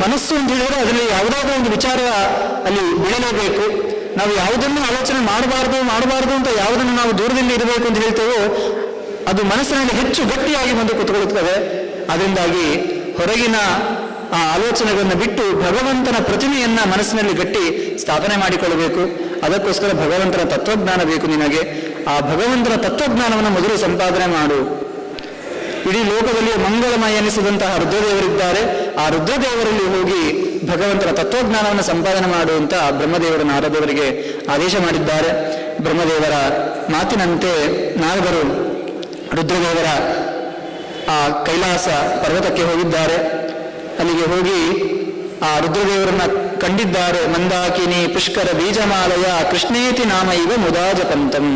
ಮನಸ್ಸು ಅಂತ ಹೇಳಿದ್ರೆ ಅದರಲ್ಲಿ ಯಾವುದಾದ್ರೂ ಒಂದು ವಿಚಾರ ಅಲ್ಲಿ ಬೀಳಲೇಬೇಕು. ನಾವು ಯಾವುದನ್ನು ಆಲೋಚನೆ ಮಾಡಬಾರ್ದು ಅಂತ ಯಾವುದನ್ನು ನಾವು ದೂರದಲ್ಲಿ ಇರಬೇಕು ಅಂತ ಹೇಳ್ತೇವೋ ಅದು ಮನಸ್ಸಿನಲ್ಲಿ ಹೆಚ್ಚು ಗಟ್ಟಿಯಾಗಿ ಬಂದು ಕೂತ್ಕೊಳ್ಳುತ್ತದೆ. ಅದರಿಂದಾಗಿ ಹೊರಗಿನ ಆ ಆಲೋಚನೆಗಳನ್ನು ಬಿಟ್ಟು ಭಗವಂತನ ಪ್ರತಿಮೆಯನ್ನ ಮನಸ್ಸಿನಲ್ಲಿ ಗಟ್ಟಿ ಸ್ಥಾಪನೆ ಮಾಡಿಕೊಳ್ಳಬೇಕು. ಅದಕ್ಕೋಸ್ಕರ ಭಗವಂತನ ತತ್ವಜ್ಞಾನ ಬೇಕು ನಿನಗೆ. ಆ ಭಗವಂತನ ತತ್ವಜ್ಞಾನವನ್ನು ಮೊದಲು ಸಂಪಾದನೆ ಮಾಡು. ಇಡೀ ಲೋಕದಲ್ಲಿ ಮಂಗಳಮಯ ಎನಿಸಿದಂತಹ ರುದ್ರದೇವರಿದ್ದಾರೆ. ಆ ರುದ್ರದೇವರಲ್ಲಿ ಹೋಗಿ ಭಗವಂತನ ತತ್ವಜ್ಞಾನವನ್ನು ಸಂಪಾದನೆ ಮಾಡು ಅಂತ ಬ್ರಹ್ಮದೇವರು ನಾರದವರಿಗೆ ಆದೇಶ ಮಾಡಿದ್ದಾರೆ. ಬ್ರಹ್ಮದೇವರ ಮಾತಿನಂತೆ ನಾರದರು ರುದ್ರದೇವರ ಆ ಕೈಲಾಸ ಪರ್ವತಕ್ಕೆ ಹೋಗಿದ್ದಾರೆ. ಅಲ್ಲಿಗೆ ಹೋಗಿ ಆ ರುದ್ರದೇವರನ್ನ ಕಂಡಿದ್ದಾರೆ. ಮಂದಾಕಿನಿ ಪುಷ್ಕರ ಬೀಜಮಾಲಯ ಕೃಷ್ಣೇತಿ ನಾಮ ಇವ ಮುದಾ ಜಪಂತಂ.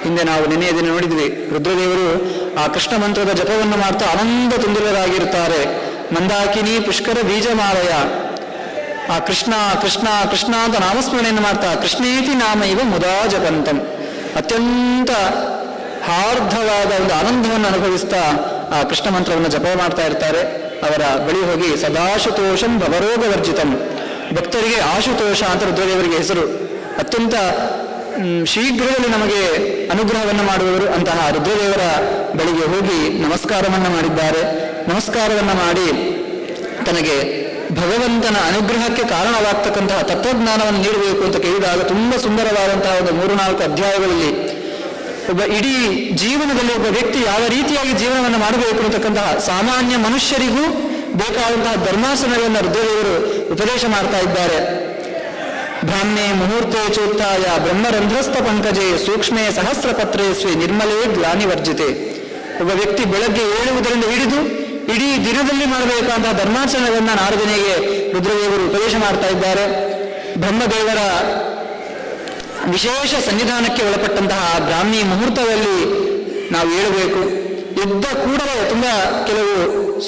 ಹಿಂದೆ ನಾವು ನಿನ್ನೆ ದಿನ ನೋಡಿದ್ವಿ, ರುದ್ರದೇವರು ಆ ಕೃಷ್ಣ ಮಂತ್ರದ ಜಪವನ್ನು ಮಾಡ್ತಾ ಆನಂದ ತುಂಬಿರರಾಗಿರ್ತಾರೆ. ಮಂದಾಕಿನಿ ಪುಷ್ಕರ ಬೀಜಮಾಲಯ, ಆ ಕೃಷ್ಣ ಕೃಷ್ಣ ಕೃಷ್ಣ ಅಂತ ನಾಮಸ್ಮರಣೆಯನ್ನು ಮಾಡ್ತಾ ಕೃಷ್ಣೇತಿ ನಾಮ ಇವ ಮುದಾ ಜಪಂತಂ, ಅತ್ಯಂತ ಹಾರ್ಧವಾದ ಒಂದು ಆನಂದವನ್ನು ಅನುಭವಿಸ್ತಾ ಆ ಕೃಷ್ಣ ಮಂತ್ರವನ್ನು ಜಪ ಮಾಡ್ತಾ ಇರ್ತಾರೆ. ಅವರ ಬಳಿ ಹೋಗಿ ಸದಾಶುತೋಷಂ ಭವರೋಗ ವರ್ಜಿತಂ, ಭಕ್ತರಿಗೆ ಆಶುತೋಷ ಅಂತ ರುದ್ರದೇವರಿಗೆ ಹೆಸರು. ಅತ್ಯಂತ ಶೀಘ್ರದಲ್ಲಿ ನಮಗೆ ಅನುಗ್ರಹವನ್ನು ಮಾಡುವವರು. ಅಂತಹ ರುದ್ರದೇವರ ಬಳಿಗೆ ಹೋಗಿ ನಮಸ್ಕಾರವನ್ನು ಮಾಡಿದ್ದಾರೆ. ನಮಸ್ಕಾರವನ್ನು ಮಾಡಿ ತನಗೆ ಭಗವಂತನ ಅನುಗ್ರಹಕ್ಕೆ ಕಾರಣವಾಗ್ತಕ್ಕಂತಹ ತತ್ವಜ್ಞಾನವನ್ನು ನೀಡಬೇಕು ಅಂತ ಕೇಳಿದಾಗ ತುಂಬ ಸುಂದರವಾದಂತಹ ಒಂದು 3-4 ಅಧ್ಯಾಯಗಳಲ್ಲಿ ಒಬ್ಬ ಇಡೀ ಜೀವನದಲ್ಲಿ ಒಬ್ಬ ವ್ಯಕ್ತಿ ಯಾವ ರೀತಿಯಾಗಿ ಜೀವನವನ್ನು ಮಾಡಬೇಕು ಅಂತಕ್ಕಂತಹ ಸಾಮಾನ್ಯ ಮನುಷ್ಯರಿಗೂ ಬೇಕಾದಂತಹ ಧರ್ಮಾಸನಗಳನ್ನು ರುದ್ರದೇವರು ಉಪದೇಶ ಮಾಡ್ತಾ ಇದ್ದಾರೆ. ಬ್ರಾಹ್ಮೆ ಮುಹೂರ್ತೆ ಚೋತ್ತಾಯ ಬ್ರಹ್ಮರಂಧ್ರಸ್ಥ ಪಂಕಜೆ ಸೂಕ್ಷ್ಮೇ ಸಹಸ್ರಪತ್ರೇ ಸ್ವೇ ನಿರ್ಮಲೇ ಗ್ಲಾನಿವರ್ಜಿತೆ. ಒಬ್ಬ ವ್ಯಕ್ತಿ ಬೆಳಗ್ಗೆ ಏಳುವುದರಿಂದ ಹಿಡಿದು ಇಡೀ ದಿನದಲ್ಲಿ ಮಾಡಬೇಕಾದಂತಹ ಧರ್ಮಾಚರಣೆಗಳನ್ನು ನಾರದನಿಗೆ ರುದ್ರದೇವರು ಉಪದೇಶ ಮಾಡ್ತಾ ಇದ್ದಾರೆ. ಬ್ರಹ್ಮದೇವರ ವಿಶೇಷ ಸನ್ನಿಧಾನಕ್ಕೆ ಒಳಪಟ್ಟಂತಹ ಬ್ರಾಹ್ಮಿ ಮುಹೂರ್ತದಲ್ಲಿ ನಾವು ಹೇಳಬೇಕು. ಎದ್ದ ಕೂಡಲೇ ತುಂಬ ಕೆಲವು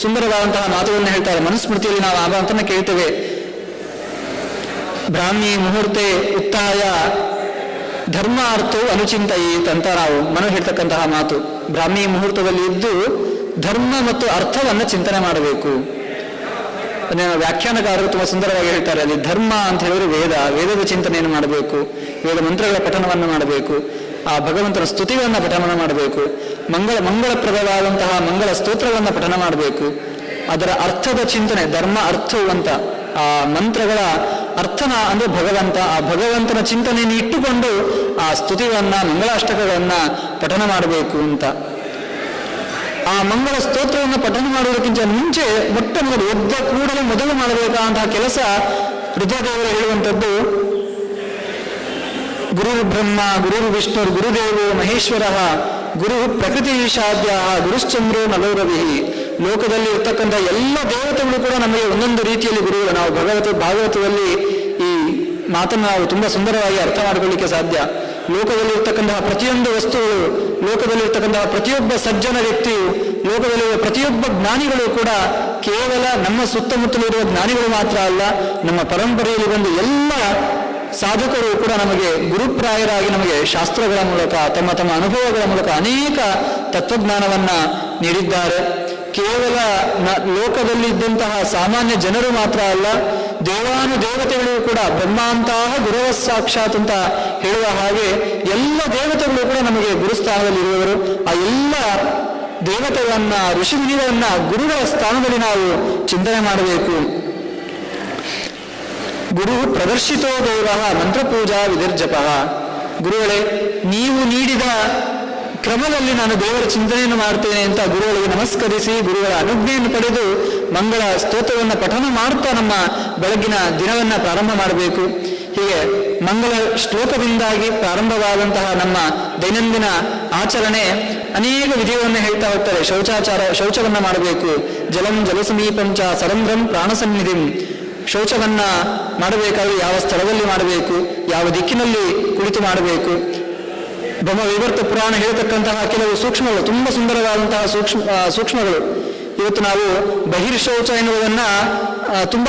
ಸುಂದರವಾದಂತಹ ಮಾತುಗಳನ್ನು ಹೇಳ್ತಾರೆ. ಮನುಸ್ಮೃತಿಯಲ್ಲಿ ನಾವು ಆ ಮಾತನ್ನು ಕೇಳ್ತೇವೆ. ಬ್ರಾಹ್ಮಿ ಮುಹೂರ್ತೆ ಉತ್ತಾಯ ಧರ್ಮ ಅರ್ಥವು ಅನುಚಿಂತಯೇತ್ ಅಂತ ನಾವು ಮನು ಹೇಳ್ತಕ್ಕಂತಹ ಮಾತು. ಬ್ರಾಹ್ಮಿ ಮುಹೂರ್ತದಲ್ಲಿ ಇದ್ದು ಧರ್ಮ ಮತ್ತು ಅರ್ಥವನ್ನು ಚಿಂತನೆ ಮಾಡಬೇಕು. ಅದನ್ನ ವ್ಯಾಖ್ಯಾನಕಾರರು ತುಂಬ ಸುಂದರವಾಗಿ ಹೇಳ್ತಾರೆ. ಅಲ್ಲಿ ಧರ್ಮ ಅಂತ ಹೇಳಿದ್ರೆ ವೇದದ ಚಿಂತನೆಯನ್ನು ಮಾಡಬೇಕು, ವೇದ ಮಂತ್ರಗಳ ಪಠನವನ್ನು ಮಾಡಬೇಕು, ಆ ಭಗವಂತನ ಸ್ತುತಿಗಳನ್ನು ಪಠನ ಮಾಡಬೇಕು, ಮಂಗಳಪ್ರದವಾದಂತಹ ಮಂಗಳ ಸ್ತೋತ್ರಗಳನ್ನು ಪಠನ ಮಾಡಬೇಕು. ಅದರ ಅರ್ಥದ ಚಿಂತನೆ ಧರ್ಮ ಅರ್ಥವು ಅಂತ, ಆ ಮಂತ್ರಗಳ ಅರ್ಥನ ಅಂದ್ರೆ ಭಗವಂತ, ಆ ಭಗವಂತನ ಚಿಂತನೆಯನ್ನು ಇಟ್ಟುಕೊಂಡು ಆ ಸ್ತುತಿಗಳನ್ನ ಮಂಗಳಾಷ್ಟಕಗಳನ್ನ ಪಠನ ಮಾಡಬೇಕು ಅಂತ. ಆ ಮಂಗಳ ಸ್ತೋತ್ರವನ್ನು ಪಠನ ಮಾಡುವುದಕ್ಕಿಂತ ಮುಂಚೆ ಮೊಟ್ಟ ಮೊದಲು ಎದ್ದ ಕೂಡಲೇ ಮೊದಲು ಮಾಡಬೇಕಾದಂತಹ ಕೆಲಸ ರುದ್ರದೇವರು ಹೇಳುವಂಥದ್ದು, ಗುರು ಬ್ರಹ್ಮ ಗುರು ವಿಷ್ಣು ಗುರುದೇವೋ ಮಹೇಶ್ವರ ಗುರು ಪ್ರಕೃತಿ ಈಶಾದ್ಯ ಗುರುಶ್ಚಂದ್ರೋ ನಲೋರವಿ. ಲೋಕದಲ್ಲಿ ಇರ್ತಕ್ಕಂಥ ಎಲ್ಲ ದೇವತೆಗಳು ಕೂಡ ನಮಗೆ ಒಂದೊಂದು ರೀತಿಯಲ್ಲಿ ಗುರುಗಳು. ನಾವು ಭಾಗವತದಲ್ಲಿ ಈ ಮಾತನ್ನು ನಾವು ತುಂಬ ಸುಂದರವಾಗಿ ಅರ್ಥ ಮಾಡಿಕೊಳ್ಳಿಕ್ಕೆ ಸಾಧ್ಯ. ಲೋಕದಲ್ಲಿರ್ತಕ್ಕಂತಹ ಪ್ರತಿಯೊಂದು ವಸ್ತುಗಳು, ಲೋಕದಲ್ಲಿರ್ತಕ್ಕಂತಹ ಪ್ರತಿಯೊಬ್ಬ ಸಜ್ಜನ ವ್ಯಕ್ತಿಯು, ಲೋಕದಲ್ಲಿರುವ ಪ್ರತಿಯೊಬ್ಬ ಜ್ಞಾನಿಗಳು ಕೂಡ ಕೇವಲ ನಮ್ಮ ಸುತ್ತಮುತ್ತಲಿರುವ ಜ್ಞಾನಿಗಳು ಮಾತ್ರ ಅಲ್ಲ, ನಮ್ಮ ಪರಂಪರೆಯಲ್ಲಿ ಬಂದು ಎಲ್ಲ ಸಾಧಕರು ಕೂಡ ನಮಗೆ ಗುರುಪ್ರಾಯರಾಗಿ ನಮಗೆ ಶಾಸ್ತ್ರಗಳ ಮೂಲಕ ತಮ್ಮ ತಮ್ಮ ಅನುಭವಗಳ ಮೂಲಕ ಅನೇಕ ತತ್ವಜ್ಞಾನವನ್ನ ನೀಡಿದ್ದಾರೆ. ಕೇವಲ ಲೋಕದಲ್ಲಿದ್ದಂತಹ ಸಾಮಾನ್ಯ ಜನರು ಮಾತ್ರ ಅಲ್ಲ, ದೇವಾನುದೇವತೆಗಳು ಕೂಡ ಬ್ರಹ್ಮಾಂತಹ ಗುರವ ಸಾಕ್ಷಾತ್ ಅಂತ ಹೇಳುವ ಹಾಗೆ ಎಲ್ಲ ದೇವತೆಗಳು ಕೂಡ ನಮಗೆ ಗುರುಸ್ಥಾನದಲ್ಲಿ ಇರುವವರು. ಆ ಎಲ್ಲ ದೇವತೆಗಳನ್ನ ಋಷಿಮುನಿಗಳನ್ನ ಗುರುಗಳ ಸ್ಥಾನದಲ್ಲಿ ನಾವು ಚಿಂತನೆ ಮಾಡಬೇಕು. ಗುರು ಪ್ರದರ್ಶಿತೋ ದೇವ ಮಂತ್ರಪೂಜಾ ವಿಧಿರ್ಜಪ. ಗುರುಗಳೇ, ನೀವು ನೀಡಿದ ಕ್ರಮದಲ್ಲಿ ನಾನು ದೇವರ ಚಿಂತನೆಯನ್ನು ಮಾಡ್ತೇನೆ ಅಂತ ಗುರುಗಳಿಗೆ ನಮಸ್ಕರಿಸಿ ಗುರುಗಳ ಅನುಜ್ಞೆಯನ್ನು ಪಡೆದು ಮಂಗಳ ಸ್ತೋತ್ರವನ್ನು ಪಠನ ಮಾಡ್ತಾ ನಮ್ಮ ಬೆಳಗಿನ ದಿನವನ್ನು ಪ್ರಾರಂಭ ಮಾಡಬೇಕು. ಹೀಗೆ ಮಂಗಳ ಶ್ಲೋಕದಿಂದಾಗಿ ಪ್ರಾರಂಭವಾದಂತಹ ನಮ್ಮ ದೈನಂದಿನ ಆಚರಣೆ ಅನೇಕ ವಿಧಿಗಳನ್ನು ಹೇಳ್ತಾ ಹೋಗ್ತಾರೆ. ಶೌಚವನ್ನು ಮಾಡಬೇಕು. ಜಲಂ ಜಲಸಮೀಪಂಚ ಸರಂಧ್ರಂ ಪ್ರಾಣಸನ್ನಿಧಿಂ. ಶೌಚವನ್ನ ಮಾಡಬೇಕಾದ್ರೆ ಯಾವ ಸ್ಥಳದಲ್ಲಿ ಮಾಡಬೇಕು, ಯಾವ ದಿಕ್ಕಿನಲ್ಲಿ ಕುಳಿತು ಮಾಡಬೇಕು. ಬ್ರಹ್ಮ ವಿವರ್ತ ಪುರಾಣ ಹೇಳ್ತಕ್ಕಂತಹ ಕೆಲವು ಸೂಕ್ಷ್ಮಗಳು, ತುಂಬ ಸುಂದರವಾದಂತಹ ಸೂಕ್ಷ್ಮಗಳು. ಇವತ್ತು ನಾವು ಬಹಿರ್ಶೌಚ ಎನ್ನುವುದನ್ನ ತುಂಬ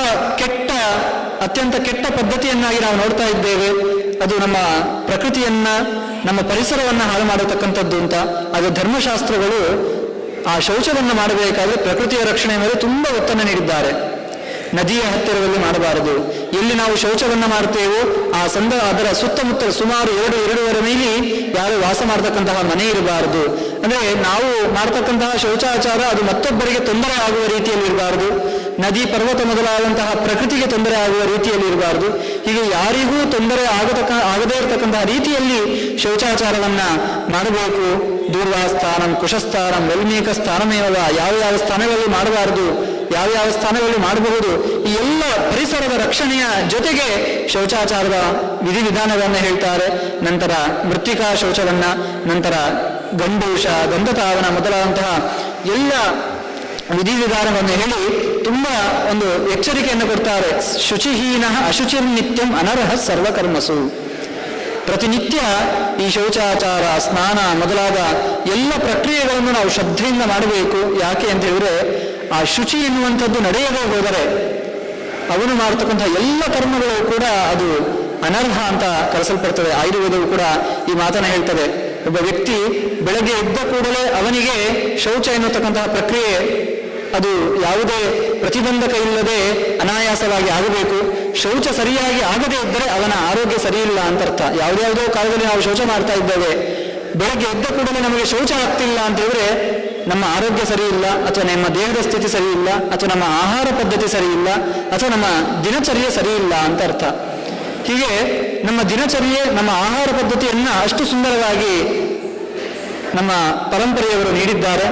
ಅತ್ಯಂತ ಕೆಟ್ಟ ಪದ್ಧತಿಯನ್ನಾಗಿ ನಾವು ನೋಡ್ತಾ ಇದ್ದೇವೆ. ಅದು ನಮ್ಮ ಪ್ರಕೃತಿಯನ್ನ, ನಮ್ಮ ಪರಿಸರವನ್ನ ಹಾಳು ಮಾಡತಕ್ಕಂಥದ್ದು ಅಂತ. ಅದು ಧರ್ಮಶಾಸ್ತ್ರಗಳು ಆ ಶೌಚವನ್ನು ಮಾಡಬೇಕಾದ್ರೆ ಪ್ರಕೃತಿಯ ರಕ್ಷಣೆ ಮೇಲೆ ತುಂಬ ಒತ್ತನ್ನು ನೀಡಿದ್ದಾರೆ. ನದಿಯ ಹತ್ತಿರದಲ್ಲಿ ಮಾಡಬಾರದು. ಎಲ್ಲಿ ನಾವು ಶೌಚವನ್ನು ಮಾಡ್ತೇವೋ ಅದರ ಸುತ್ತಮುತ್ತ ಸುಮಾರು 2-2.5 ಮೈಲಿ ಯಾರು ವಾಸ ಮಾಡತಕ್ಕಂತಹ ಮನೆ ಇರಬಾರದು. ಅಂದ್ರೆ ನಾವು ಮಾಡತಕ್ಕಂತಹ ಶೌಚಾಚಾರ ಅದು ಮತ್ತೊಬ್ಬರಿಗೆ ತೊಂದರೆ ಆಗುವ ರೀತಿಯಲ್ಲಿ ಇರಬಾರದು. ನದಿ ಪರ್ವತ ಮೊದಲಾದಂತಹ ಪ್ರಕೃತಿಗೆ ತೊಂದರೆ ಆಗುವ ರೀತಿಯಲ್ಲಿ ಇರಬಾರದು. ಹೀಗೆ ಯಾರಿಗೂ ತೊಂದರೆ ಆಗದೇ ಇರತಕ್ಕಂತಹ ರೀತಿಯಲ್ಲಿ ಶೌಚಾಚಾರವನ್ನ ಮಾಡಬೇಕು. ದೂರ್ವಾ ಸ್ಥಾನಂ ಕುಶಸ್ಥಾನಂ ವಲ್ಮೀಕ ಸ್ಥಾನಮೇವ, ಯಾವ ಸ್ಥಾನಗಳಲ್ಲಿ ಮಾಡಬಾರದು, ಯಾವ ಸ್ಥಾನಗಳಲ್ಲಿ ಮಾಡಬಹುದು, ಈ ಎಲ್ಲ ಪರಿಸರದ ರಕ್ಷಣೆಯ ಜೊತೆಗೆ ಶೌಚಾಚಾರದ ವಿಧಿವಿಧಾನವನ್ನು ಹೇಳ್ತಾರೆ. ನಂತರ ಮೃತ್ತಿಕಾ ಶೌಚವನ್ನ, ನಂತರ ಗಂಡೂಷ ಗಂಧತಾವನ ಮೊದಲಾದಂತಹ ಎಲ್ಲ ವಿಧಿವಿಧಾನವನ್ನು ಹೇಳಿ ತುಂಬಾ ಒಂದು ಎಚ್ಚರಿಕೆಯನ್ನು ಕೊಡ್ತಾರೆ. ಶುಚಿಹೀನ ಅಶುಚಿರ್ನಿತ್ಯಂ ಅನರ್ಹ ಸರ್ವಕರ್ಮಸು. ಪ್ರತಿನಿತ್ಯ ಈ ಶೌಚಾಚಾರ ಸ್ನಾನ ಮೊದಲಾದ ಎಲ್ಲ ಪ್ರಕ್ರಿಯೆಗಳನ್ನು ನಾವು ಶ್ರದ್ಧೆಯಿಂದ ಮಾಡಬೇಕು. ಯಾಕೆ ಅಂತ ಹೇಳಿದ್ರೆ ಆ ಶುಚಿ ಎನ್ನುವಂಥದ್ದು ನಡೆಯದೇ ಹೋದರೆ ಅವನು ಮಾಡತಕ್ಕಂತಹ ಎಲ್ಲ ಕರ್ಮಗಳು ಕೂಡ ಅದು ಅನರ್ಹ ಅಂತ ಕರೆಸಲ್ಪಡ್ತದೆ. ಆಯುರ್ವೇದವು ಕೂಡ ಈ ಮಾತನ್ನು ಹೇಳ್ತದೆ. ಒಬ್ಬ ವ್ಯಕ್ತಿ ಬೆಳಗ್ಗೆ ಎದ್ದ ಕೂಡಲೇ ಅವನಿಗೆ ಶೌಚ ಎನ್ನುತಕ್ಕಂತಹ ಪ್ರಕ್ರಿಯೆ ಅದು ಯಾವುದೇ ಪ್ರತಿಬಂಧಕ ಇಲ್ಲದೆ ಅನಾಯಾಸವಾಗಿ ಆಗಬೇಕು. ಶೌಚ ಸರಿಯಾಗಿ ಆಗದೇ ಇದ್ದರೆ ಅವನ ಆರೋಗ್ಯ ಸರಿಯಿಲ್ಲ ಅಂತ ಅರ್ಥ. ಯಾವುದ್ಯಾವುದೋ ಕಾಲದಲ್ಲಿ ನಾವು ಶೌಚ ಮಾಡ್ತಾ ಇದ್ದೇವೆ, ಬೆಳಗ್ಗೆ ಎದ್ದ ಕೂಡಲೇ ನಮಗೆ ಶೌಚ ಆಗ್ತಿಲ್ಲ ಅಂತ ಹೇಳಿದ್ರೆ ನಮ್ಮ ಆರೋಗ್ಯ ಸರಿ ಇಲ್ಲ, ಅಥವಾ ನಮ್ಮ ದೇಹದ ಸ್ಥಿತಿ ಸರಿ ಇಲ್ಲ, ಅಥವಾ ನಮ್ಮ ಆಹಾರ ಪದ್ಧತಿ ಸರಿ ಇಲ್ಲ, ಅಥವಾ ನಮ್ಮ ದಿನಚರ್ಯೆ ಸರಿ ಇಲ್ಲ ಅಂತ ಅರ್ಥ. ಹೀಗೆ ನಮ್ಮ ದಿನಚರ್ಯೆ, ನಮ್ಮ ಆಹಾರ ಪದ್ಧತಿಯನ್ನ ಅಷ್ಟು ಸುಂದರವಾಗಿ ನಮ್ಮ ಪರಂಪರೆಯವರು ನೀಡಿದ್ದಾರೆ.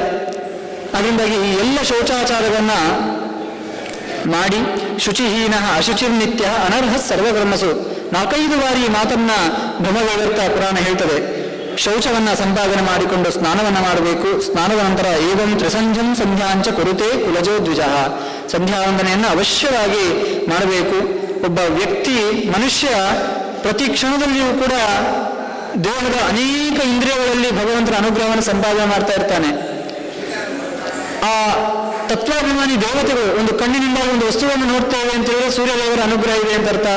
ಅದರಿಂದಾಗಿ ಈ ಎಲ್ಲ ಶೌಚಾಚಾರವನ್ನ ಮಾಡಿ ಶುಚಿಹೀನ ಅಶುಚಿರ್ನಿತ್ಯ ಅನರ್ಹ ಸರ್ವಕರ್ಮಸು 4-5 ಬಾರಿ ಈ ಮಾತನ್ನ ಬ್ರಹ್ಮವೈವರ್ತ ಪುರಾಣ ಹೇಳ್ತದೆ. ಶೌಚವನ್ನ ಸಂಪಾದನೆ ಮಾಡಿಕೊಂಡು ಸ್ನಾನವನ್ನ ಮಾಡಬೇಕು. ಸ್ನಾನದ ನಂತರ ಏವಂ ತ್ರಿಸಂಧ್ಯಂ ಸಂಧ್ಯಾಂಚ ಕುರುತೆ ಕುಲಜೋ ದ್ವಿಜ. ಸಂಧ್ಯಾವಂದನೆಯನ್ನು ಅವಶ್ಯವಾಗಿ ಮಾಡಬೇಕು. ಒಬ್ಬ ವ್ಯಕ್ತಿ ಮನುಷ್ಯ ಪ್ರತಿ ಕ್ಷಣದಲ್ಲಿಯೂ ಕೂಡ ದೇಹದ ಅನೇಕ ಇಂದ್ರಿಯಗಳಲ್ಲಿ ಭಗವಂತನ ಅನುಗ್ರಹವನ್ನು ಸಂಪಾದನೆ ಮಾಡ್ತಾ ಇರ್ತಾನೆ. ಆ ತತ್ವಾಭಿಮಾನಿ ದೇವತೆಗಳು ಒಂದು ಕಣ್ಣಿನಿಂದ ಒಂದು ವಸ್ತುವನ್ನು ನೋಡ್ತೇವೆ ಅಂತ ಹೇಳಿದ್ರೆ ಸೂರ್ಯದೇವರ ಅನುಗ್ರಹ ಇದೆ ಅಂತ ಅರ್ಥ.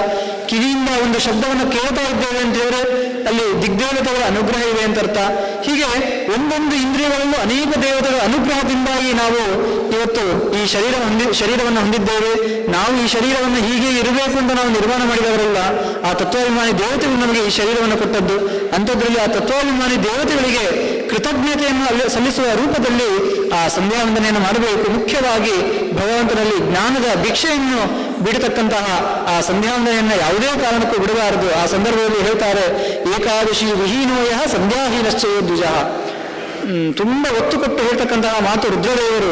ಕಿವಿಯಿಂದ ಒಂದು ಶಬ್ದವನ್ನು ಕೇಳ್ತಾ ಇದ್ದೇವೆ ಅಂತ ಹೇಳಿದ್ರೆ ಅಲ್ಲಿ ದಿಗ್ದೇವತೆಗಳ ಅನುಗ್ರಹ ಇದೆ ಅಂತ ಅರ್ಥ. ಹೀಗೆ ಒಂದೊಂದು ಇಂದ್ರಿಯಗಳಲ್ಲೂ ಅನೇಕ ದೇವತೆಗಳ ಅನುಗ್ರಹದಿಂದಾಗಿ ನಾವು ಇವತ್ತು ಈ ಶರೀರವನ್ನು ಹೊಂದಿದ್ದೇವೆ. ನಾವು ಈ ಶರೀರವನ್ನು ಹೀಗೆ ಇರಬೇಕು ಅಂತ ನಾವು ನಿರ್ಮಾಣ ಮಾಡಿದವರಲ್ಲ. ಆ ತತ್ವಾಭಿಮಾನಿ ದೇವತೆಗಳು ನಮಗೆ ಈ ಶರೀರವನ್ನು ಕೊಟ್ಟದ್ದು. ಅಂಥದ್ರಲ್ಲಿ ಆ ತತ್ವಾಭಿಮಾನಿ ದೇವತೆಗಳಿಗೆ ಕೃತಜ್ಞತೆಯನ್ನು ಸಲ್ಲಿಸುವ ರೂಪದಲ್ಲಿ ಆ ಸಂಧ್ಯಾವಂದನೆಯನ್ನು ಮಾಡಬೇಕು. ಮುಖ್ಯವಾಗಿ ಭಗವಂತನಲ್ಲಿ ಜ್ಞಾನದ ಭಿಕ್ಷೆಯನ್ನು ಬಿಡತಕ್ಕಂತಹ ಆ ಸಂಧ್ಯಾವಂದನೆಯನ್ನು ಯಾವುದೇ ಕಾರಣಕ್ಕೂ ಬಿಡಬಾರದು. ಆ ಸಂದರ್ಭದಲ್ಲಿ ಹೇಳ್ತಾರೆ, ಏಕಾದಶಿ ವಿಹೀನೋಯ ಸಂಧ್ಯಾಹೀನಶ್ಚಯ ದ್ವಿಜ. ತುಂಬಾ ಒತ್ತು ಕೊಟ್ಟು ಹೇಳ್ತಕ್ಕಂತಹ ಮಾತು ರುದ್ರದೇವರು.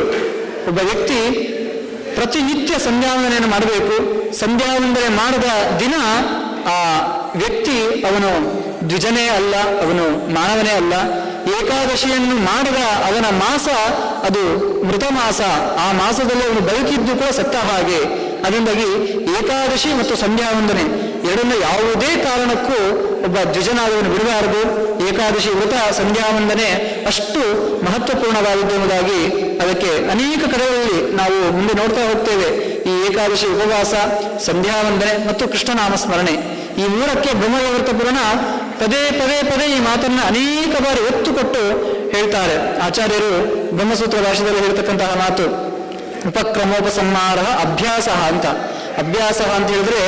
ಒಬ್ಬ ವ್ಯಕ್ತಿ ಪ್ರತಿನಿತ್ಯ ಸಂಧ್ಯಾವಂದನೆಯನ್ನು ಮಾಡಬೇಕು. ಸಂಧ್ಯಾವಂದನೆ ಮಾಡದ ದಿನ ಆ ವ್ಯಕ್ತಿ ಅವನು ದ್ವಿಜನೇ ಅಲ್ಲ, ಅವನು ಮಾನವನೇ ಅಲ್ಲ. ಏಕಾದಶಿಯನ್ನು ಮಾಡದ ಅವನ ಮಾಸ ಅದು ಮೃತ ಮಾಸ. ಆ ಮಾಸದಲ್ಲಿ ಅವನು ಬದುಕಿದ್ದು ಕೂಡ ಸತ್ತ ಹಾಗೆ. ಅದರಿಂದಾಗಿ ಏಕಾದಶಿ ಮತ್ತು ಸಂಧ್ಯಾವಂದನೆ ಎರಡನ್ನ ಯಾವುದೇ ಕಾರಣಕ್ಕೂ ಒಬ್ಬ ದ್ವಿಜನಾದವನು ಬಿಡಬಾರದು. ಏಕಾದಶಿ ವ್ರತ ಸಂಧ್ಯಾವಂದನೆ ಅಷ್ಟು ಮಹತ್ವಪೂರ್ಣವಾದದ್ದು ಎಂಬುದಾಗಿ ಅದಕ್ಕೆ ಅನೇಕ ಕಡೆಗಳಲ್ಲಿ ನಾವು ಮುಂದೆ ನೋಡ್ತಾ ಹೋಗ್ತೇವೆ. ಈ ಏಕಾದಶಿ ಉಪವಾಸ, ಸಂಧ್ಯಾವಂದನೆ ಮತ್ತು ಕೃಷ್ಣನಾಮ ಸ್ಮರಣೆ, ಈ 3ಕ್ಕೆ ಬ್ರಹ್ಮವೈವರ್ತ ಪುರಾಣ ಪದೇ ಈ ಮಾತನ್ನ ಅನೇಕ ಬಾರಿ ಒತ್ತು ಕೊಟ್ಟು ಹೇಳ್ತಾರೆ. ಆಚಾರ್ಯರು ಬ್ರಹ್ಮಸೂತ್ರ ಭಾಷೆಯಲ್ಲಿ ಹೇಳ್ತಕ್ಕಂತಹ ಮಾತು ಉಪಕ್ರಮೋಪಸಂಹಾರ ಅಭ್ಯಾಸ ಅಂತ. ಅಭ್ಯಾಸ ಅಂತ ಹೇಳಿದ್ರೆ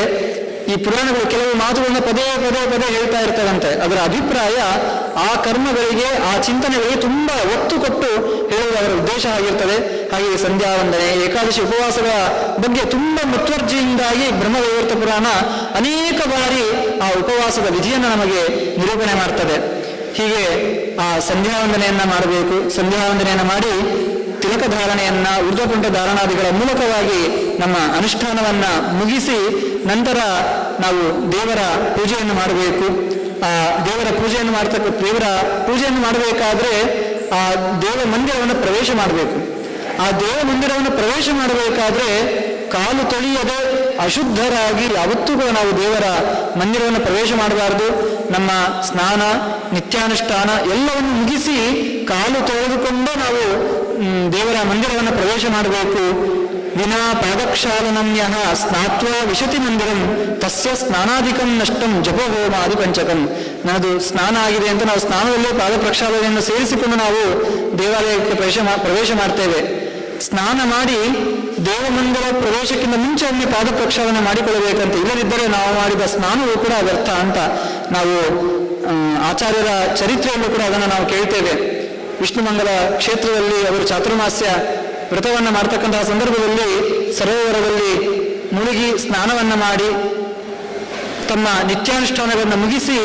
ಈ ಪುರಾಣಗಳು ಕೆಲವು ಮಾತುಗಳನ್ನ ಪದೇ ಹೇಳ್ತಾ ಇರ್ತದಂತೆ. ಅದರ ಅಭಿಪ್ರಾಯ ಆ ಕರ್ಮಗಳಿಗೆ, ಆ ಚಿಂತನೆಗಳಿಗೆ ತುಂಬಾ ಒತ್ತು ಕೊಟ್ಟು ಹೇಳುವುದು ಅದರ ಉದ್ದೇಶ ಆಗಿರ್ತದೆ. ಹಾಗೆ ಸಂಧ್ಯಾವಂದನೆ, ಏಕಾದಶಿ ಉಪವಾಸಗಳ ಬಗ್ಗೆ ತುಂಬಾ ಮುತುವರ್ಜಿಯಿಂದಾಗಿ ಬ್ರಹ್ಮವೈವರ್ತ ಪುರಾಣ ಅನೇಕ ಬಾರಿ ಆ ಉಪವಾಸದ ವಿಧಿಯನ್ನು ನಮಗೆ ನಿರೂಪಣೆ ಮಾಡ್ತದೆ. ಹೀಗೆ ಆ ಸಂಧ್ಯಾವಂದನೆಯನ್ನ ಮಾಡಬೇಕು. ಸಂಧ್ಯಾವಂದನೆಯನ್ನು ಮಾಡಿ ತಿಲಕ ಧಾರಣೆಯನ್ನ, ಊರ್ಧ್ವಪುಂಡ ಧಾರಣಾದಿಗಳ ಮೂಲಕವಾಗಿ ನಮ್ಮ ಅನುಷ್ಠಾನವನ್ನ ಮುಗಿಸಿ ನಂತರ ನಾವು ದೇವರ ಪೂಜೆಯನ್ನು ಮಾಡಬೇಕು. ಆ ದೇವರ ಪೂಜೆಯನ್ನು ಮಾಡಬೇಕಾದ್ರೆ ಆ ದೇವ ಮಂದಿರವನ್ನು ಪ್ರವೇಶ ಮಾಡಬೇಕು. ಆ ದೇವ ಮಂದಿರವನ್ನು ಪ್ರವೇಶ ಮಾಡಬೇಕಾದ್ರೆ ಕಾಲು ತೊಳೆಯದೆ ಅಶುದ್ಧರಾಗಿ ಯಾವತ್ತೂ ಕೂಡ ನಾವು ದೇವರ ಮಂದಿರವನ್ನು ಪ್ರವೇಶ ಮಾಡಬಾರದು. ನಮ್ಮ ಸ್ನಾನ, ನಿತ್ಯಾನುಷ್ಠಾನ ಎಲ್ಲವನ್ನು ಮುಗಿಸಿ ಕಾಲು ತೊಳೆದುಕೊಂಡು ನಾವು ದೇವರ ಮಂದಿರವನ್ನು ಪ್ರವೇಶ ಮಾಡಬೇಕು. ವಿನಾ ಪಾದಕ್ಷಾಲನಮ್ಯ ಸ್ನಾತ್ವ ವಿಶತಿ ಮಂದಿರಂ ತಸ್ಯ ಸ್ನಾನಾಧಿಕಂ ನಷ್ಟಂ ಜಪಹೋಮಾದಿ ಪಂಚಕಂ. ನನ್ನದು ಸ್ನಾನ ಆಗಿದೆ ಅಂತ ನಾವು ಸ್ನಾನದಲ್ಲೇ ಪಾದ ಪ್ರಕ್ಷಾಲನೆಯನ್ನು ಸೇರಿಸಿಕೊಂಡು ನಾವು ದೇವಾಲಯಕ್ಕೆ ಪ್ರವೇಶ ಮಾಡ್ತೇವೆ. ಸ್ನಾನ ಮಾಡಿ ದೇವಮಂದಿರ ಪ್ರವೇಶಕ್ಕಿಂತ ಮುಂಚೆ ಒಮ್ಮೆ ಪಾದ ಪ್ರಕ್ಷಾಳನೆ ಮಾಡಿಕೊಳ್ಳಬೇಕಂತ, ಇಲ್ಲದಿದ್ದರೆ ನಾವು ಮಾಡಿದ ಸ್ನಾನವೂ ಕೂಡ ವ್ಯರ್ಥ ಅಂತ ನಾವು ಆಚಾರ್ಯರ ಚರಿತ್ರೆಯಲ್ಲೂ ಕೂಡ ಅದನ್ನು ನಾವು ಕೇಳ್ತೇವೆ. ವಿಷ್ಣುಮಂಗಲ ಕ್ಷೇತ್ರದಲ್ಲಿ ಅವರು ಚಾತುರ್ಮಾಸ್ಯ ವ್ರತವನ್ನು ಮಾಡ್ತಕ್ಕಂತಹ ಸಂದರ್ಭದಲ್ಲಿ ಸರೋವರದಲ್ಲಿ ಮುಳುಗಿ ಸ್ನಾನವನ್ನು ಮಾಡಿ ತಮ್ಮ ನಿತ್ಯಾನುಷ್ಠಾನಗಳನ್ನು ಮುಗಿಸಿ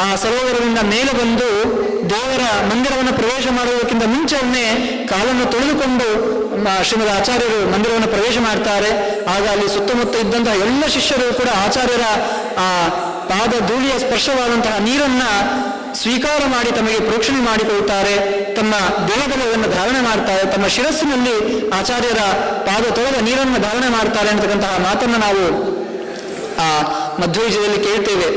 ಆ ಸರೋವರದಿಂದ ಮೇಲೆ ಬಂದು ದೇವರ ಮಂದಿರವನ್ನು ಪ್ರವೇಶ ಮಾಡುವುದಕ್ಕಿಂತ ಮುಂಚೆ ಒಮ್ಮೆ ಕಾಲನ್ನು ತೊಳೆದುಕೊಂಡು ಶ್ರೀಮದ್ ಆಚಾರ್ಯರು ಮಂದಿರವನ್ನು ಪ್ರವೇಶ ಮಾಡ್ತಾರೆ. ಆಗ ಅಲ್ಲಿ ಸುತ್ತಮುತ್ತ ಇದ್ದಂತಹ ಎಲ್ಲ ಶಿಷ್ಯರು ಕೂಡ ಆಚಾರ್ಯರ ಆ ಪಾದ ಧೂಳಿಯ ಸ್ಪರ್ಶವಾದಂತಹ ನೀರನ್ನ ಸ್ವೀಕಾರ ಮಾಡಿ ತಮಗೆ ಪ್ರೋಕ್ಷಣೆ ಮಾಡಿಕೊಳ್ತಾರೆ. ತಮ್ಮ ದೇಹದಲ್ಲಿ ಅದನ್ನು ಧಾರಣೆ ಮಾಡ್ತಾರೆ. ತಮ್ಮ ಶಿರಸ್ಸಿನಲ್ಲಿ ಆಚಾರ್ಯರ ಪಾದ ತೊಳೆದ ನೀರನ್ನು ಧಾರಣೆ ಮಾಡ್ತಾರೆ ಅಂತಕ್ಕಂತಹ ಮಾತನ್ನು ನಾವು ಆ ಮಧ್ವವಿಜಯದಲ್ಲಿ ಕೇಳ್ತೇವೆ.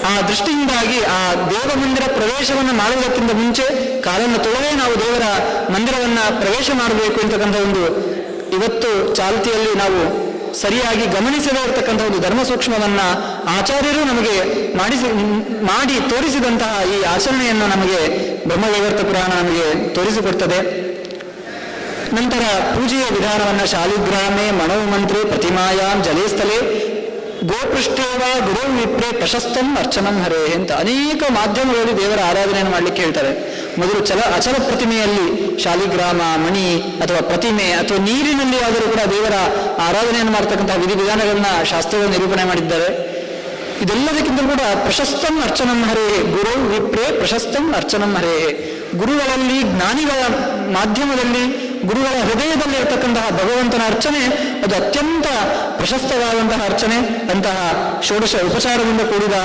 ಆ ದೃಷ್ಟಿಯಿಂದಾಗಿ ಆ ದೇವ ಮಂದಿರ ಪ್ರವೇಶವನ್ನು ಮಾಡುವುದಕ್ಕಿಂತ ಮುಂಚೆ ಕಾಲನ್ನು ತೊಳೆದೇ ನಾವು ದೇವರ ಮಂದಿರವನ್ನು ಪ್ರವೇಶ ಮಾಡಬೇಕು ಅಂತಕ್ಕಂಥ ಒಂದು ಇವತ್ತು ಚಾಲ್ತಿಯಲ್ಲಿ ನಾವು ಸರಿಯಾಗಿ ಗಮನಿಸದೇ ಇರತಕ್ಕಂಥ ಒಂದು ಧರ್ಮ ಸೂಕ್ಷ್ಮವನ್ನ ಆಚಾರ್ಯರು ನಮಗೆ ಮಾಡಿ ತೋರಿಸಿದಂತಹ ಈ ಆಚರಣೆಯನ್ನು ನಮಗೆ ಬ್ರಹ್ಮವೈವರ್ತ ಪುರಾಣ ನಮಗೆ ತೋರಿಸಿಕೊಡ್ತದೆ. ನಂತರ ಪೂಜೆಯ ವಿಧಾನವನ್ನು ಶಾಲಿಗ್ರಾಮೆ ಮನೋಮಂತ್ರೆ ಪ್ರತಿಮಾಯಾಂ ಜಲೇ ಸ್ಥಳೇ ಗೋಪೃಷ್ಠೇವ ಗುರು ವಿಪ್ರೆ ಪ್ರಶಸ್ತಂ ಅರ್ಚನಂ ಹರೇ ಅಂತ ಅನೇಕ ಮಾಧ್ಯಮಗಳಲ್ಲಿ ದೇವರ ಆರಾಧನೆಯನ್ನು ಮಾಡಲಿಕ್ಕೆ ಹೇಳ್ತಾರೆ. ಮೊದಲು ಅಚಲ ಪ್ರತಿಮೆಯಲ್ಲಿ ಶಾಲಿಗ್ರಾಮ, ಮಣಿ ಅಥವಾ ಪ್ರತಿಮೆ ಅಥವಾ ನೀರಿನಲ್ಲಿ ಆದರೂ ಕೂಡ ದೇವರ ಆರಾಧನೆಯನ್ನು ಮಾಡ್ತಕ್ಕಂತಹ ವಿಧಿವಿಧಾನಗಳನ್ನ ಶಾಸ್ತ್ರಗಳು ನಿರೂಪಣೆ ಮಾಡಿದ್ದಾರೆ. ಇದೆಲ್ಲದಕ್ಕಿಂತ ಕೂಡ ಪ್ರಶಸ್ತಂ ಅರ್ಚನಂ ಹರೇ ಗುರು ವಿಪ್ರೆ ಪ್ರಶಸ್ತಂ ಅರ್ಚನಂ ಹರೇ. ಗುರುಗಳಲ್ಲಿ, ಜ್ಞಾನಿಗಳ ಮಾಧ್ಯಮದಲ್ಲಿ, ಗುರುಗಳ ಹೃದಯದಲ್ಲಿ ಇರತಕ್ಕಂತಹ ಭಗವಂತನ ಅರ್ಚನೆ ಅದು ಅತ್ಯಂತ ಪ್ರಶಸ್ತವಾದಂತಹ ಅರ್ಚನೆ. ಅಂತಹ ಷೋಡಶ ಉಪಚಾರದಿಂದ ಕೂಡಿದ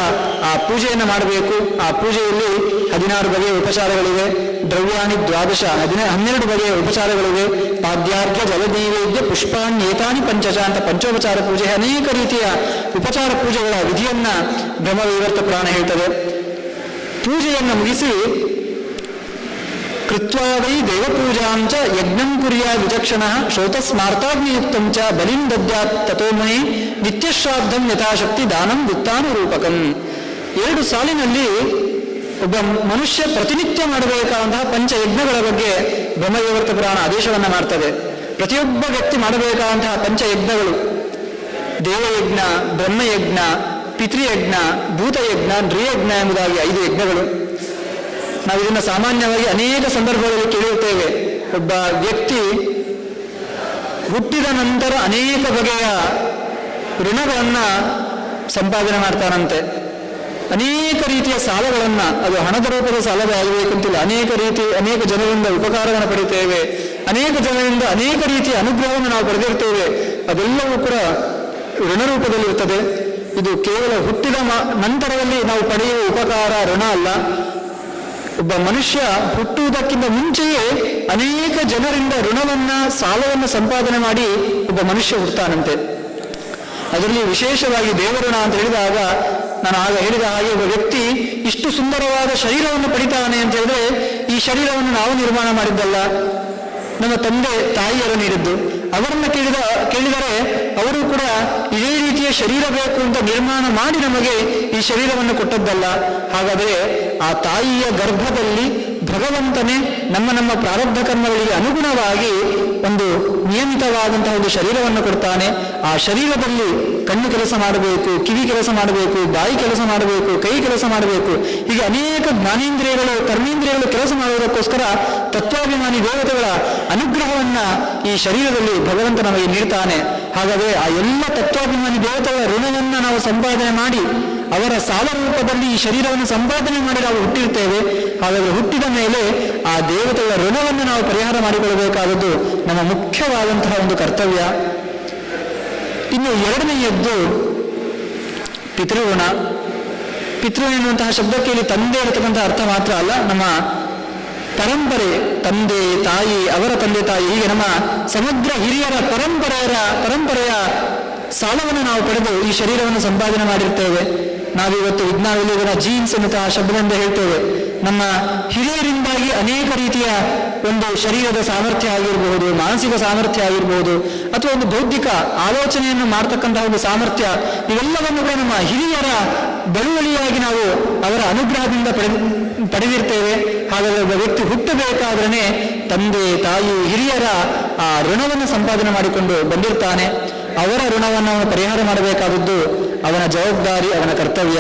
ಆ ಪೂಜೆಯನ್ನು ಮಾಡಬೇಕು. ಆ ಪೂಜೆಯಲ್ಲಿ 16 ಬಗೆಯ ಉಪಚಾರಗಳಿವೆ. ದ್ರವ್ಯಾಣಿ ದ್ವಾದಶ 12 ಬಗೆಯ ಉಪಚಾರಗಳಿವೆ. ಪಾದ್ಯಾರ್ಘ್ಯ ಜಲನೈವೇದ್ಯ ಪುಷ್ಪಾನ್ಯೇತಾನಿ ಪಂಚಚ ಅಂತ ಪಂಚೋಪಚಾರ ಪೂಜೆ, ಅನೇಕ ರೀತಿಯ ಉಪಚಾರ ಪೂಜೆಗಳ ವಿಧಿಯನ್ನ ಬ್ರಹ್ಮವೈವರ್ತ ಪುರಾಣ ಹೇಳ್ತದೆ. ಪೂಜೆಯನ್ನು ಮುಗಿಸಿ ಕೃತ್ವಾ ವೈ ದೇವಪೂಜಾಂಚ ಯಜ್ಞಂ ಕುರ್ಯಾ ವಿಚಕ್ಷಣ ಶ್ರೋತಸ್ಮಾರ್ತಾಗ್ನಿಯುಕ್ತಂ ಚ ಬಲಿಂ ದದ್ಯಾತ್ ತಥೋ ಮುನಿ ನಿತ್ಯಶ್ರಾದ್ದಂ ಯಥಾಶಕ್ತಿ ದಾನಂ ವಿತ್ತಾನುರೂಪಕಂ. 2 ಸಾಲಿನಲ್ಲಿ ಒಬ್ಬ ಮನುಷ್ಯ ಪ್ರತಿನಿತ್ಯ ಮಾಡಬೇಕಾದಂತಹ ಪಂಚಯಜ್ಞಗಳ ಬಗ್ಗೆ ಬ್ರಹ್ಮವೈವರ್ತ ಪುರಾಣ ಆದೇಶವನ್ನು ಮಾಡ್ತದೆ. ಪ್ರತಿಯೊಬ್ಬ ವ್ಯಕ್ತಿ ಮಾಡಬೇಕಾದಂತಹ ಪಂಚಯಜ್ಞಗಳು ದೇವಯಜ್ಞ, ಬ್ರಹ್ಮಯಜ್ಞ, ಪಿತೃಯಜ್ಞ, ಭೂತಯಜ್ಞ, ನೃಯಜ್ಞ ಎಂಬುದಾಗಿ 5 ಯಜ್ಞಗಳು. ನಾವು ಇದನ್ನು ಸಾಮಾನ್ಯವಾಗಿ ಅನೇಕ ಸಂದರ್ಭಗಳಲ್ಲಿ ಕೇಳಿರುತ್ತೇವೆ. ಒಬ್ಬ ವ್ಯಕ್ತಿ ಹುಟ್ಟಿದ ನಂತರ ಅನೇಕ ಬಗೆಯ ಋಣಗಳನ್ನು ಸಂಪಾದನೆ ಮಾಡ್ತಾನಂತೆ. ಅನೇಕ ರೀತಿಯ ಸಾಲಗಳನ್ನು, ಅದು ಹಣದ ರೂಪದ ಸಾಲವೇ ಆಗಬೇಕಂತಿಲ್ಲ, ಅನೇಕ ಜನರಿಂದ ಉಪಕಾರವನ್ನು ಪಡಿತೇವೆ, ಅನೇಕ ಜನರಿಂದ ಅನೇಕ ರೀತಿಯ ಅನುಗ್ರಹವನ್ನು ನಾವು ಪಡೆದಿರ್ತೇವೆ. ಅದೆಲ್ಲವೂ ಕೂಡ ಋಣರೂಪದಲ್ಲಿರುತ್ತದೆ. ಇದು ಕೇವಲ ಹುಟ್ಟಿದ ನಂತರದಲ್ಲಿ ನಾವು ಪಡೆಯುವ ಉಪಕಾರ ಋಣ ಅಲ್ಲ. ಒಬ್ಬ ಮನುಷ್ಯ ಹುಟ್ಟುವುದಕ್ಕಿಂತ ಮುಂಚೆಯೇ ಅನೇಕ ಜನರಿಂದ ಋಣವನ್ನ, ಸಾಲವನ್ನು ಸಂಪಾದನೆ ಮಾಡಿ ಒಬ್ಬ ಮನುಷ್ಯ ಹುಟ್ಟುತ್ತಾನಂತೆ. ಅದರಲ್ಲಿ ವಿಶೇಷವಾಗಿ ದೇವಋಣ ಅಂತ ಹೇಳಿದಾಗ, ನಾನು ಆಗ ಹೇಳಿದ ಹಾಗೆ ಒಬ್ಬ ವ್ಯಕ್ತಿ ಇಷ್ಟು ಸುಂದರವಾದ ಶರೀರವನ್ನು ಪಡಿತಾನೆ ಅಂತ ಹೇಳಿದ್ರೆ, ಈ ಶರೀರವನ್ನು ನಾವು ನಿರ್ಮಾಣ ಮಾಡಿದ್ದಲ್ಲ, ನಮ್ಮ ತಂದೆ ತಾಯಿಯರು ನೀಡಿದ್ದು. ಅವರನ್ನು ಕೇಳಿದರೆ ಅವರು ಕೂಡ ಇದೇ ರೀತಿಯ ಶರೀರ ಬೇಕು ಅಂತ ನಿರ್ಮಾಣ ಮಾಡಿ ನಮಗೆ ಈ ಶರೀರವನ್ನು ಕೊಟ್ಟದ್ದಲ್ಲ. ಹಾಗಾದರೆ ಆ ತಾಯಿಯ ಗರ್ಭದಲ್ಲಿ ಭಗವಂತನೇ ನಮ್ಮ ಪ್ರಾರಬ್ಧ ಕರ್ಮಗಳಿಗೆ ಅನುಗುಣವಾಗಿ ಒಂದು ನಿಯಮಿತವಾದಂತಹ ಒಂದು ಶರೀರವನ್ನು ಕೊಡ್ತಾನೆ. ಆ ಶರೀರದಲ್ಲಿ ಕಣ್ಣು ಕೆಲಸ ಮಾಡಬೇಕು, ಕಿವಿ ಕೆಲಸ ಮಾಡಬೇಕು, ಬಾಯಿ ಕೆಲಸ ಮಾಡಬೇಕು, ಕೈ ಕೆಲಸ ಮಾಡಬೇಕು, ಹೀಗೆ ಅನೇಕ ಜ್ಞಾನೇಂದ್ರಿಯಗಳು, ಕರ್ಮೇಂದ್ರಿಯಗಳು ಕೆಲಸ ಮಾಡುವುದಕ್ಕೋಸ್ಕರ ತತ್ವಾಭಿಮಾನಿ ದೇವತೆಗಳ ಅನುಗ್ರಹವನ್ನ ಈ ಶರೀರದಲ್ಲಿ ಭಗವಂತ ನಮಗೆ ನೀಡ್ತಾನೆ. ಹಾಗಾದರೆ ಆ ಎಲ್ಲ ತತ್ವಾಭಿಮಾನಿ ದೇವತೆಗಳ ಋಣವನ್ನು ನಾವು ಸಂಪಾದನೆ ಮಾಡಿ, ಅವರ ಸಾಲ ರೂಪದಲ್ಲಿ ಈ ಶರೀರವನ್ನು ಸಂಪಾದನೆ ಮಾಡಿ ನಾವು ಹುಟ್ಟಿರ್ತೇವೆ. ಹಾಗಾದರೆ ಹುಟ್ಟಿದ ಮೇಲೆ ಆ ದೇವತೆಗಳ ಋಣವನ್ನು ನಾವು ಪರಿಹಾರ ಮಾಡಿಕೊಳ್ಳಬೇಕಾದದ್ದು ನಮ್ಮ ಮುಖ್ಯವಾದಂತಹ ಒಂದು ಕರ್ತವ್ಯ. ಇನ್ನು 2ನೆಯದ್ದು ಪಿತೃಋಣ. ಪಿತೃ ಎನ್ನುವಂತಹ ಶಬ್ದಕ್ಕೆ ಇಲ್ಲಿ ತಂದೆ ಇರತಕ್ಕಂತಹ ಅರ್ಥ ಮಾತ್ರ ಅಲ್ಲ, ನಮ್ಮ ಪರಂಪರೆ, ತಂದೆ ತಾಯಿ, ಅವರ ತಂದೆ ತಾಯಿ, ಹೀಗೆ ನಮ್ಮ ಸಮಗ್ರ ಹಿರಿಯರ ಪರಂಪರೆಯ ಸಾಲವನ್ನು ನಾವು ಪಡೆದು ಈ ಶರೀರವನ್ನು ಸಂಪಾದನೆ ಮಾಡಿರ್ತೇವೆ. ನಾವಿವತ್ತು ವಿಜ್ಞಾನದಲ್ಲಿ ಇದನ್ನು ಜೀನ್ಸ್ ಎನ್ನುವಂತಹ ಶಬ್ದದಿಂದ ಹೇಳ್ತೇವೆ. ನಮ್ಮ ಹಿರಿಯರಿಂದಾಗಿ ಅನೇಕ ರೀತಿಯ ಒಂದು ಶರೀರದ ಸಾಮರ್ಥ್ಯ ಆಗಿರಬಹುದು, ಮಾನಸಿಕ ಸಾಮರ್ಥ್ಯ ಆಗಿರಬಹುದು, ಅಥವಾ ಒಂದು ಬೌದ್ಧಿಕ ಆಲೋಚನೆಯನ್ನು ಮಾಡ್ತಕ್ಕಂತಹ ಒಂದು ಸಾಮರ್ಥ್ಯ, ಇವೆಲ್ಲವನ್ನು ಕೂಡ ನಮ್ಮ ಹಿರಿಯರ ಬಳುವಳಿಯಾಗಿ ನಾವು ಅವರ ಅನುಗ್ರಹದಿಂದ ಪಡೆದಿರ್ತೇವೆ. ಹಾಗಾದರೆ ಒಬ್ಬ ವ್ಯಕ್ತಿ ಹುಟ್ಟಬೇಕಾದ್ರೆ ತಂದೆ ತಾಯಿ ಹಿರಿಯರ ಆ ಋಣವನ್ನು ಸಂಪಾದನೆ ಮಾಡಿಕೊಂಡು ಬಂದಿರ್ತಾನೆ. ಅವರ ಋಣವನ್ನು ಅವನು ಪರಿಹಾರ ಮಾಡಬೇಕಾದದ್ದು ಅವನ ಜವಾಬ್ದಾರಿ, ಅವನ ಕರ್ತವ್ಯ.